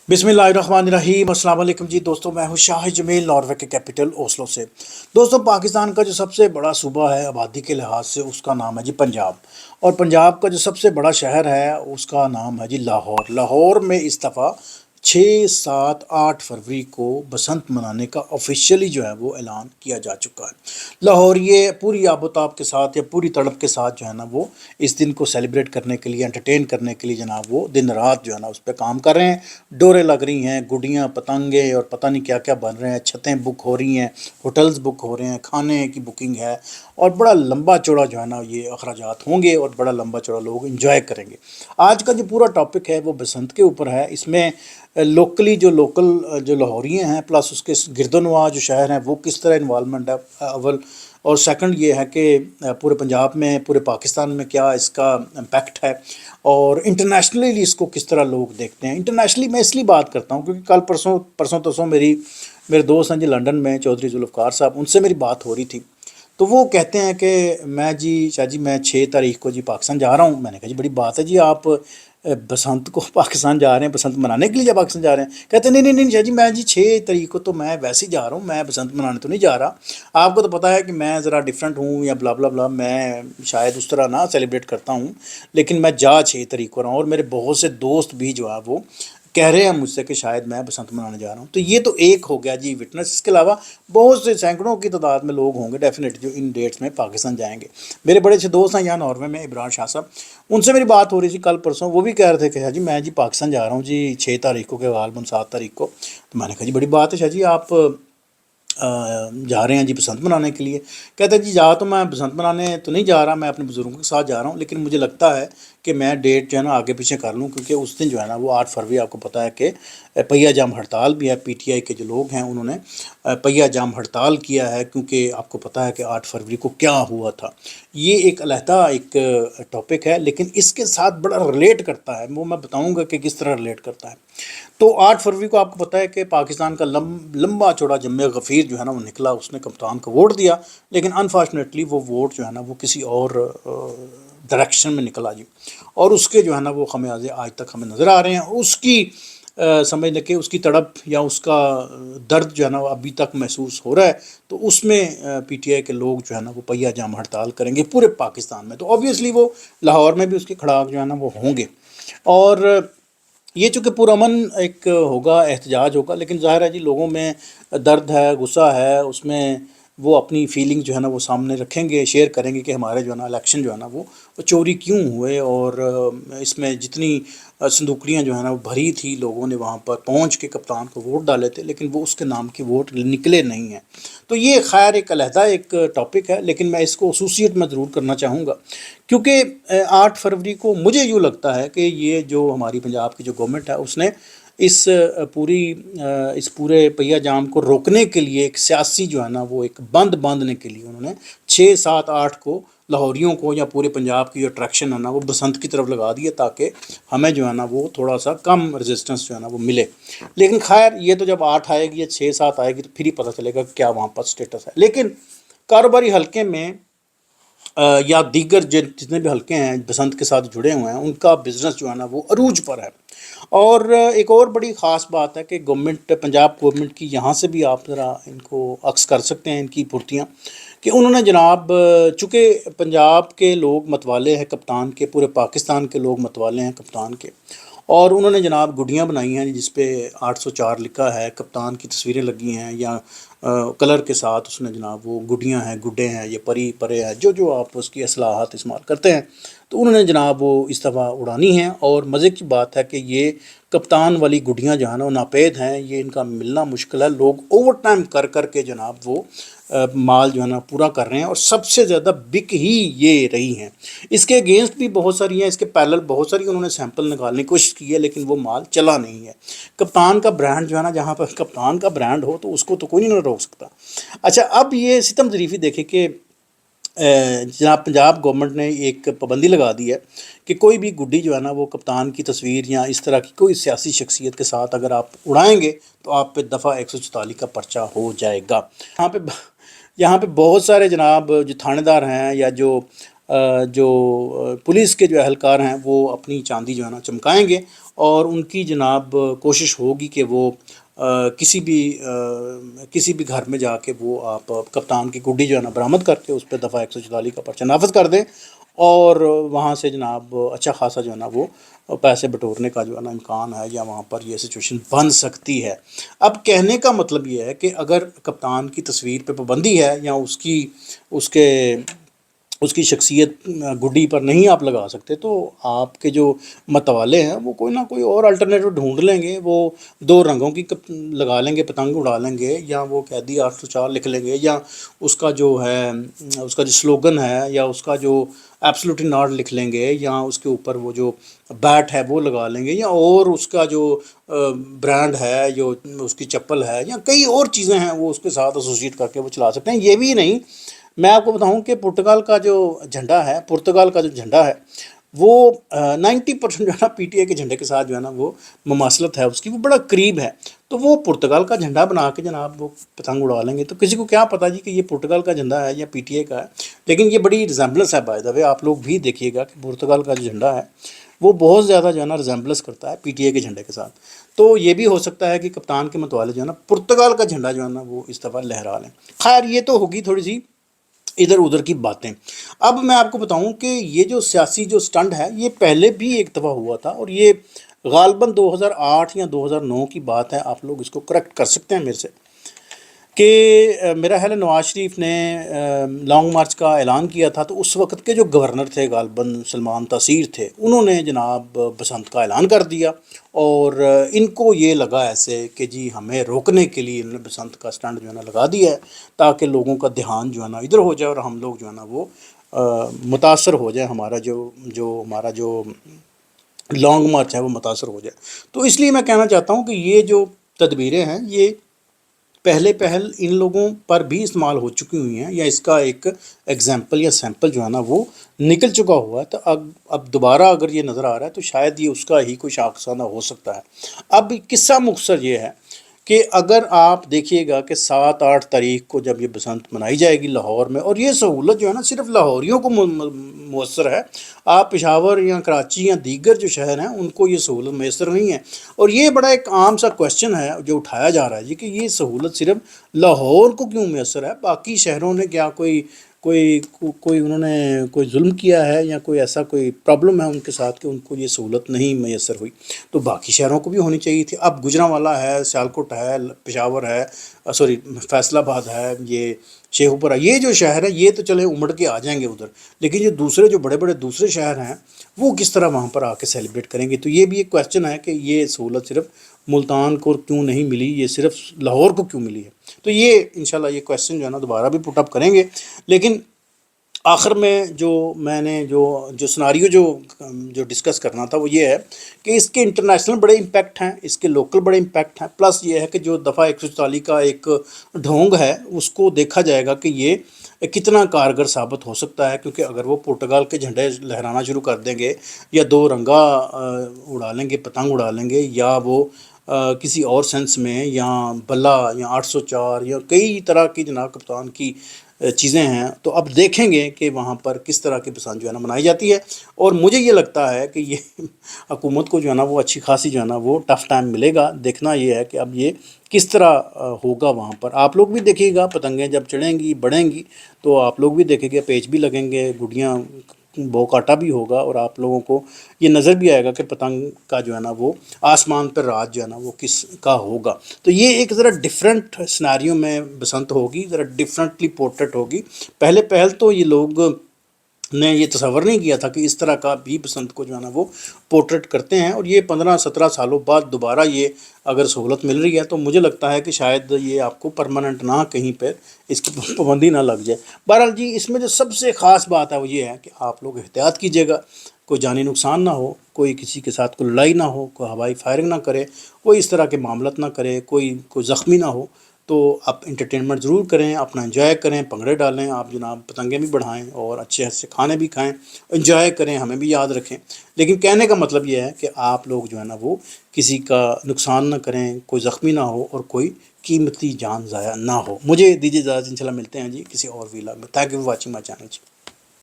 बिस्मिल्लाहिर्रहमानिर्रहीम। अस्सलाम वालेकुम जी दोस्तों, मैं हूं शाहिद जमील, नॉर्वे के कैपिटल ओस्लो से। दोस्तों, पाकिस्तान का जो सबसे बड़ा सूबा है आबादी के लिहाज से, उसका नाम है जी पंजाब। और पंजाब का जो सबसे बड़ा शहर है उसका नाम है जी लाहौर। लाहौर में इस दफ़ा 6, 7, 8 फरवरी को बसंत मनाने का ऑफिशियली जो है वो ऐलान किया जा चुका है। लाहौर ये पूरी आबोताब के साथ या पूरी तड़प के साथ जो है ना वो इस दिन को सेलिब्रेट करने के लिए, एंटरटेन करने के लिए जनाब वो दिन रात जो है ना उस पर काम कर रहे हैं। डोरे लग रही हैं, गुड़ियाँ, पतंगे और पता नहीं क्या क्या बन रहे हैं, छतें बुक हो रही हैं, होटल्स बुक हो रहे हैं, खाने की बुकिंग है। और बड़ा लंबा चौड़ा जो है ना ये अखराजात होंगे और बड़ा लंबा चौड़ा लोग इन्जॉय करेंगे। आज का जो पूरा टॉपिक है वो बसंत के ऊपर है। इसमें लोकली जो लाहौरिये हैं प्लस उसके गिरदोनवा जो शहर हैं वो किस तरह इन्वॉल्वमेंट है अव्वल, और सेकंड ये है कि पूरे पंजाब में, पूरे पाकिस्तान में क्या इसका इम्पैक्ट है, और इंटरनेशनली इसको किस तरह लोग देखते हैं। इंटरनेशनली मैं इसलिए बात करता हूँ क्योंकि कल परसों परसों तरसों मेरे दोस्त हैं जी लंदन में, चौधरी जुल्फ़कार साहब, उनसे मेरी बात हो रही थी। तो वो कहते हैं कि मैं जी शाह जी मैं 6 तारीख को जी पाकिस्तान जा रहा हूँ। मैंने कहा जी बड़ी बात है जी, आप बसंत को पाकिस्तान जा रहे हैं, बसंत मनाने के लिए जब पाकिस्तान जा रहे हैं। कहते नहीं नहीं नहीं शाह जी, मैं जी 6 तारीख को तो मैं वैसे ही जा रहा हूँ, मैं बसंत मनाने तो नहीं जा रहा। आपको तो पता है कि मैं ज़रा डिफरेंट हूँ या ब्ला ब्ला ब्ला, मैं शायद उस तरह ना सेलिब्रेट करता हूँ, लेकिन मैं जा 6 तारीख को रहा हूँ। और मेरे बहुत से दोस्त भी जो है वो कह रहे हैं मुझसे कि शायद मैं बसंत मनाने जा रहा हूँ। तो ये तो एक हो गया जी विटनेस। इसके अलावा बहुत से सैकड़ों की तादाद में लोग होंगे डेफिनेट जो इन डेट्स में पाकिस्तान जाएंगे। मेरे बड़े अच्छे दोस्त हैं यहाँ नॉर्वे में, इब्रार शाह साहब, उनसे मेरी बात हो रही थी कल परसों। वो भी कह रहे थे कि शाह जी मैं जी पाकिस्तान जा रहा हूँ जी 6 तारीख को के गालबन 7 तारीख को। तो मैंने कहा जी बड़ी बात है शाह जी, आप जा रहे हैं जी बसंत मनाने के लिए। कहते हैं जी जा तो मैं बसंत मनाने तो नहीं जा रहा, मैं अपने बुज़ुर्गों के साथ जा रहा हूँ, लेकिन मुझे लगता है कि मैं डेट जो है ना आगे पीछे कर लूँ, क्योंकि उस दिन जो है ना वो 8 फरवरी, आपको पता है कि पहिया जाम हड़ताल भी है। पीटीआई के जो लोग हैं उन्होंने पहिया जाम हड़ताल किया है, क्योंकि आपको पता है कि 8 फरवरी को क्या हुआ था। ये एक अलहदा एक टॉपिक है, लेकिन इसके साथ बड़ा रिलेट करता है, वो मैं बताऊँगा कि किस तरह रिलेट करता है। तो 8 फरवरी को आपको पता है कि पाकिस्तान का लंबा चौड़ा जम्मे गफ़ीर जो है ना वो निकला, उसने कप्तान को वोट दिया, लेकिन अनफॉर्चुनेटली वो वोट जो है ना वो किसी और डायरेक्शन में निकला जी। और उसके जो है ना वो खमियाजे आज तक हमें नज़र आ रहे हैं। उसकी समझ लें कि उसकी तड़प या उसका दर्द जो है ना वो अभी तक महसूस हो रहा है। तो उसमें पीटीआई के लोग जो है ना वो पहिया जाम हड़ताल करेंगे पूरे पाकिस्तान में। तो ऑब्वियसली वो लाहौर में भी उसके खड़ाक जो है ना वो होंगे। और ये चूँकि पुरअमन एक होगा, एहतजाज होगा, लेकिन ज़ाहिर है जी लोगों में दर्द है, गुस्सा है, उसमें वो अपनी फीलिंग जो है ना वो सामने रखेंगे, शेयर करेंगे कि हमारे जो है ना इलेक्शन जो है ना वो चोरी क्यों हुए। और इसमें जितनी संदूकड़ियाँ जो है ना वो भरी थी, लोगों ने वहाँ पर पहुँच के कप्तान को वोट डाले थे, लेकिन वो उसके नाम के वोट निकले नहीं हैं। तो ये खैर एक अलहदा एक टॉपिक है, लेकिन मैं इसको खसूसियत में ज़रूर करना चाहूँगा, क्योंकि 8 फरवरी को मुझे यूँ लगता है कि ये जो हमारी पंजाब की जो गवर्नमेंट है उसने इस इस पूरे पहिया जाम को रोकने के लिए एक सियासी जो है ना वो एक बंद बांधने के लिए उन्होंने 6, 7, 8 को लाहौरियों को या पूरे पंजाब की जो अट्रैक्शन है ना वो बसंत की तरफ लगा दिया, ताकि हमें जो है ना वो थोड़ा सा कम रेजिस्टेंस जो है ना वो मिले। लेकिन खैर ये तो जब 8 आएगी या 6, 7 आएगी तो फिर ही पता चलेगा क्या वहाँ पर स्टेटस है। लेकिन कारोबारी हल्के में या दीगर जितने भी हल्के हैं बसंत के साथ जुड़े हुए हैं, उनका बिज़नेस जो है ना वो अरूज पर है। और एक और बड़ी ख़ास बात है कि गवर्नमेंट, पंजाब गवर्नमेंट की, यहाँ से भी आप ज़रा इनको अक्स कर सकते हैं इनकी फुर्तियाँ, कि उन्होंने जनाब, चूँकि पंजाब के लोग मतवाले हैं कप्तान के, पूरे पाकिस्तान के लोग मतवाले हैं कप्तान के, और उन्होंने जनाब गुड्डियाँ बनाई हैं जिस पे 804 लिखा है, कप्तान की तस्वीरें लगी हैं, या कलर के साथ उसने जनाब वो गुड्डियाँ हैं, गुड्डे हैं, ये परी परे हैं, जो जो आप उसकी असलाहत इस्तेमाल करते हैं, तो उन्होंने जनाब वो इस दफ़ा उड़ानी है। और मज़े की बात है कि ये कप्तान वाली गुड्डियाँ जो है ना वो नापेद हैं, ये इनका मिलना मुश्किल है। लोग ओवर टाइम कर कर के जनाब वो माल जो है ना पूरा कर रहे हैं, और सबसे ज़्यादा बिक ही ये रही हैं। इसके अगेंस्ट भी बहुत सारी हैं, इसके पैरेलल बहुत सारी उन्होंने सैंपल निकालने की कोशिश की है, लेकिन वो माल चला नहीं है। कप्तान का ब्रांड जो है ना, जहाँ पर कप्तान का ब्रांड हो तो उसको तो कोई नहीं रोक सकता। अच्छा, अब ये सितम ज़रीफ़ी देखे कि जनाब पंजाब गवर्नमेंट ने एक पाबंदी लगा दी है कि कोई भी गुड्डी जो है ना वो कप्तान की तस्वीर या इस तरह की कोई सियासी शख्सियत के साथ अगर आप उड़ाएंगे तो आप पे दफ़ा 144 का पर्चा हो जाएगा। यहाँ पे बहुत सारे जनाब जो थानेदार हैं या जो पुलिस के जो एहलकार हैं वो अपनी चांदी जो है ना चमकाएंगे, اور ان کی جناب کوشش ہوگی کہ وہ کسی بھی گھر میں جا کے وہ آپ کپتان کی گڈی جو ہے نا برآمد کر کے اس پہ دفعہ 144 کا پرچہ نافذ کر دیں، اور وہاں سے جناب اچھا خاصا جو ہے نا وہ پیسے بٹورنے کا جو ہے نا امکان ہے، یا وہاں پر یہ سچویشن بن سکتی ہے۔ اب کہنے کا مطلب یہ ہے کہ اگر کپتان کی تصویر پہ پابندی ہے، یا اس کی شخصیت گڈی پر نہیں آپ لگا سکتے، تو آپ کے جو متوالے ہیں وہ کوئی نہ کوئی اور الٹرنیٹو ڈھونڈ لیں گے، وہ 2 رنگوں کی لگا لیں گے، پتنگ اڑا لیں گے، یا وہ قیدی 804 لکھ لیں گے، یا اس کا جو ہے اس کا جو سلوگن ہے، یا اس کا جو ایبسلوٹلی ناٹ لکھ لیں گے، یا اس کے اوپر وہ جو بیٹ ہے وہ لگا لیں گے، یا اور اس کا جو برانڈ ہے، جو اس کی چپل ہے، یا کئی اور چیزیں ہیں وہ اس کے ساتھ ایسوسیٹ کر کے وہ چلا سکتے ہیں۔ یہ بھی نہیں، میں آپ کو بتاؤں کہ پرتگال کا جو جھنڈا ہے وہ 90% جو ہے نا پی ٹی آئی کے جھنڈے کے ساتھ جو ہے نا وہ مماثلت ہے اس کی، وہ بڑا قریب ہے، تو وہ پرتگال کا جھنڈا بنا کے جناب وہ پتنگ اڑا لیں گے، تو کسی کو کیا پتہ جی کہ یہ پرتگال کا جھنڈا ہے یا پی ٹی آئی کا ہے، لیکن یہ بڑی ریزمبلنس ہے بائی دا وے، آپ لوگ بھی دیکھیے گا کہ پرتگال کا جو جھنڈا ہے وہ بہت زیادہ جو ہے نا ریزمبلنس کرتا ہے پی ٹی آئی کے جھنڈے کے ساتھ، تو یہ بھی ہو سکتا ہے کہ کپتان کے متوالے جو ہے نا پرتگال کا جھنڈا جو ہے نا وہ اس دفعہ لہرا لیں۔ خیر یہ تو ہوگی تھوڑی سی ادھر ادھر کی باتیں۔ اب میں آپ کو بتاؤں کہ یہ جو سیاسی جو سٹنٹ ہے یہ پہلے بھی ایک دفعہ ہوا تھا، اور یہ غالباً 2008 یا 2009 کی بات ہے، آپ لوگ اس کو کریکٹ کر سکتے ہیں میرے سے، کہ میرا خیال ہے نواز شریف نے لانگ مارچ کا اعلان کیا تھا، تو اس وقت کے جو گورنر تھے غالباً سلمان تاثیر تھے، انہوں نے جناب بسنت کا اعلان کر دیا، اور ان کو یہ لگا ایسے کہ جی ہمیں روکنے کے لیے انہوں نے بسنت کا سٹنڈ جو ہے نا لگا دیا ہے، تاکہ لوگوں کا دھیان جو ہے نا ادھر ہو جائے، اور ہم لوگ جو ہے نا وہ متاثر ہو جائے، ہمارا جو لانگ مارچ ہے وہ متاثر ہو جائے۔ تو اس لیے میں کہنا چاہتا ہوں کہ یہ جو تدبیریں ہیں یہ پہل ان لوگوں پر بھی استعمال ہو چکی ہوئی ہیں، یا اس کا ایک ایگزامپل یا سیمپل جو ہے نا وہ نکل چکا ہوا ہے، تو اب دوبارہ اگر یہ نظر آ رہا ہے تو شاید یہ اس کا ہی کوئی شاخسانہ ہو سکتا ہے۔ اب قصہ مختصر یہ ہے کہ اگر آپ دیکھیے گا کہ 7-8 تاریخ کو جب یہ بسنت منائی جائے گی لاہور میں، اور یہ سہولت جو ہے نا صرف لاہوریوں کو میسر ہے، آپ پشاور یا کراچی یا دیگر جو شہر ہیں ان کو یہ سہولت میسر نہیں ہے، اور یہ بڑا ایک عام سا کویشچن ہے جو اٹھایا جا رہا ہے جی کہ یہ سہولت صرف لاہور کو کیوں میسر ہے، باقی شہروں نے کیا کوئی انہوں نے کوئی ظلم کیا ہے، یا کوئی ایسا کوئی پرابلم ہے ان کے ساتھ کہ ان کو یہ سہولت نہیں میسر ہوئی، تو باقی شہروں کو بھی ہونی چاہیے تھی۔ اب گجرانوالہ ہے، سیالکوٹ ہے، پشاور ہے، فیصل آباد ہے، یہ شیخو پورہ، یہ جو شہر ہے یہ تو چلے امڑ کے آ جائیں گے ادھر، لیکن جو دوسرے جو بڑے بڑے دوسرے شہر ہیں وہ کس طرح وہاں پر آ کے سیلیبریٹ کریں گے؟ تو یہ بھی ایک کویشچن ہے کہ یہ سہولت صرف ملتان کو کیوں نہیں ملی، یہ صرف لاہور کو کیوں ملی ہے؟ تو یہ انشاءاللہ یہ کویشچن جو ہے نا دوبارہ بھی پٹ اپ کریں گے، لیکن آخر میں میں نے جو سناریو جو ڈسکس کرنا تھا وہ یہ ہے کہ اس کے انٹرنیشنل بڑے امپیکٹ ہیں، اس کے لوکل بڑے امپیکٹ ہیں، پلس یہ ہے کہ جو دفعہ 144 کا ایک ڈھونگ ہے اس کو دیکھا جائے گا کہ یہ کتنا کارگر ثابت ہو سکتا ہے، کیونکہ اگر وہ پرتگال کے جھنڈے لہرانا شروع کر دیں گے، یا 2 رنگا اڑا لیں گے، پتنگ اڑا لیں گے، یا وہ کسی اور سینس میں، یا بلا یا 804 یا کئی طرح کی جناب کپتان کی چیزیں ہیں، تو اب دیکھیں گے کہ وہاں پر کس طرح کی بسنت جو ہے نا منائی جاتی ہے، اور مجھے یہ لگتا ہے کہ یہ حکومت کو جو ہے نا وہ اچھی خاصی جو ہے نا وہ ٹف ٹائم ملے گا۔ دیکھنا یہ ہے کہ اب یہ کس طرح ہوگا وہاں پر، آپ لوگ بھی دیکھیے گا پتنگیں جب چڑھیں گی بڑھیں گی تو آپ لوگ بھی دیکھیں گے، پیچ بھی لگیں گے، گڈیاں بو کاٹا بھی ہوگا، اور آپ لوگوں کو یہ نظر بھی آئے گا کہ پتنگ کا جو ہے نا وہ آسمان پر راج جو ہے نا وہ کس کا ہوگا۔ تو یہ ایک ذرا ڈفرینٹ سناریو میں بسنت ہوگی، ذرا ڈفرینٹلی پورٹریٹ ہوگی۔ پہل تو یہ لوگ نے یہ تصور نہیں کیا تھا کہ اس طرح کا بھی بسنت کو جو ہے نا وہ پورٹریٹ کرتے ہیں، اور یہ 15-17 سالوں بعد دوبارہ یہ اگر سہولت مل رہی ہے تو مجھے لگتا ہے کہ شاید یہ آپ کو پرماننٹ نہ کہیں پہ اس کی پابندی نہ لگ جائے۔ بہرحال جی اس میں جو سب سے خاص بات ہے وہ یہ ہے کہ آپ لوگ احتیاط کیجیے گا، کوئی جانی نقصان نہ ہو، کوئی کسی کے ساتھ کوئی لڑائی نہ ہو، کوئی ہوائی فائرنگ نہ کرے، کوئی اس طرح کے معاملات نہ کرے، کوئی زخمی نہ ہو، تو آپ انٹرٹینمنٹ ضرور کریں، اپنا انجوائے کریں، پنگڑے ڈالیں، آپ جناب پتنگیں بھی بڑھائیں اور اچھے سے کھانے بھی کھائیں، انجوائے کریں، ہمیں بھی یاد رکھیں، لیکن کہنے کا مطلب یہ ہے کہ آپ لوگ جو ہے نا وہ کسی کا نقصان نہ کریں، کوئی زخمی نہ ہو، اور کوئی قیمتی جان ضائع نہ ہو۔ مجھے دیجیے اجازت، انشاءاللہ ملتے ہیں جی کسی اور ویلاگ میں۔ Thank you for watching my channel G.